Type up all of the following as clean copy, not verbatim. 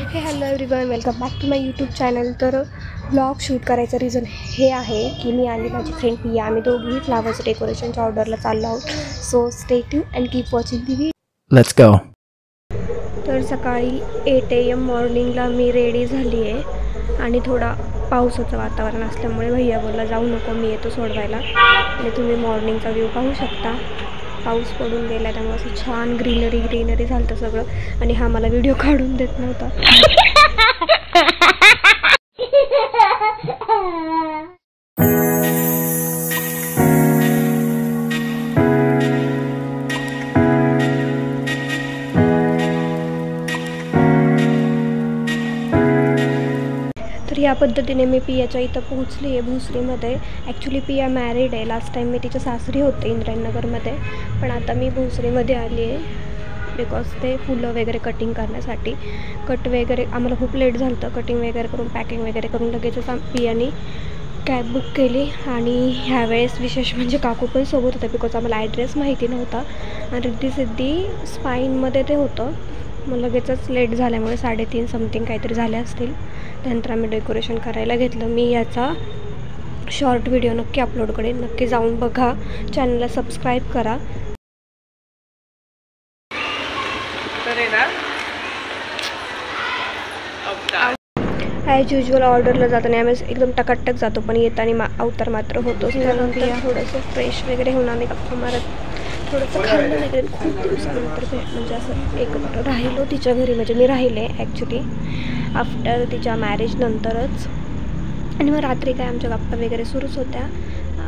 हे hello everyone, welcome back to my YouTube channel. तर blog shoot करायचं reason हे आहे की मी आणि माझी फ्रेंड पिया आम्ही दोघीही फ्लावर्स डेकोरेशनच्या ऑर्डरला चाललो आहोत. So stay tune and keep watching T V. Let's go. तर सकाळी 8 AM मॉर्निंगला मी रेडी झाली आहे आणि थोडा पावसाचं वातावरण असल्यामुळे भैया बोलला जाऊ नको, मी येतो सोडवायला. आणि तुम्ही मॉर्निंगचा व्ह्यू पाहू शकता. पाऊस पडून गेला त्यामुळे असं छान ग्रीनरी झालं सगळं. आणि हा मला व्हिडिओ काढून देत नव्हता. तर या पद्धतीने मी पियाच्या इथं पोहोचली आहे भोसरीमध्ये. ॲक्च्युली पिया मॅरिड आहे. लास्ट टाईम मी तिच्या सासरी होते इंद्रायणनगरमध्ये, पण आता मी भोसरीमध्ये आली आहे बिकॉज ते फुलं वगैरे कटिंग करण्यासाठी. कट वगैरे आम्हाला खूप लेट झालं होतं. कटिंग वगैरे करून पॅकिंग वगैरे करून लगेचच पियाने कॅब बुक केली. आणि ह्यावेळेस विशेष म्हणजे काकू पण सोबत होतं बिकॉज आम्हाला ॲड्रेस माहिती नव्हता आणि रिद्धी स्पाईनमध्ये ते होतं. मग लगेचच लेट झाल्यामुळे 3:30 समथिंग काहीतरी झाले असतील. त्यानंतर आम्ही डेकोरेशन करायला घेतलं. मी याचा शॉर्ट व्हिडिओ नक्की अपलोड करेन, नक्की जाऊन बघा. चॅनलला सबस्क्राईब करा. ॲज युजल ऑर्डरला जाताना आम्ही एकदम टकाटक जातो, पण येताना अवतार मात्र होतोच. त्यानंतर थोडंसं फ्रेश वगैरे होऊन आम्ही गप्पा मारत थोडंसं खाल्लं वगैरे. खूप दिवसानंतर म्हणजे असं एकत्र राहिलो तिच्या घरी. म्हणजे मी राहिले ॲक्च्युली आफ्टर तिच्या मॅरेजनंतरच. आणि मग रात्री काय आमच्या गप्पा वगैरे सुरूच होत्या.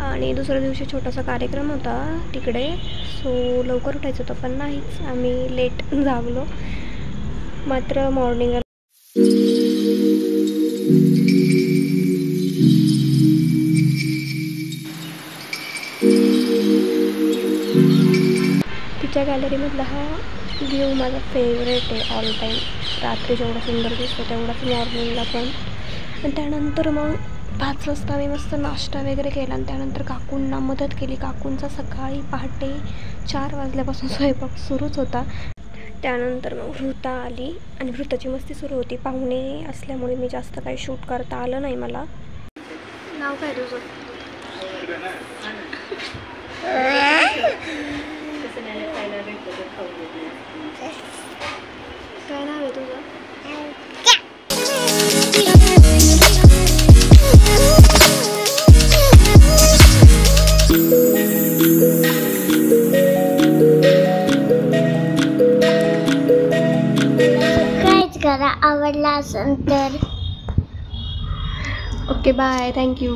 आणि दुसऱ्या दिवशी छोटासा कार्यक्रम होता तिकडे. सो लवकर उठायचं होतं पण नाहीच, आम्ही लेट जागलो. मात्र मॉर्निंगला तिच्या गॅलरीमधला हा व्ह्यू माझा फेवरेट आहे ऑल टाईम. रात्री जेवढा सुंदर दिसतो तेवढाच मॉर्निंगला पण. आणि त्यानंतर मग 5 वाजता मी मस्त नाश्ता वगैरे केला आणि त्यानंतर काकूंना मदत केली. काकूंचा सकाळी पहाटे 4 वाजल्यापासून स्वयंपाक सुरूच होता. त्यानंतर मग वृता आली आणि वृताची मस्ती सुरू होती. पाहुणे असल्यामुळे मी जास्त काही शूट करता आलं नाही मला. नाव काय तुझं? काय नाव आहे तुझं? करा आवडला असेल तर. Okay bye, thank you.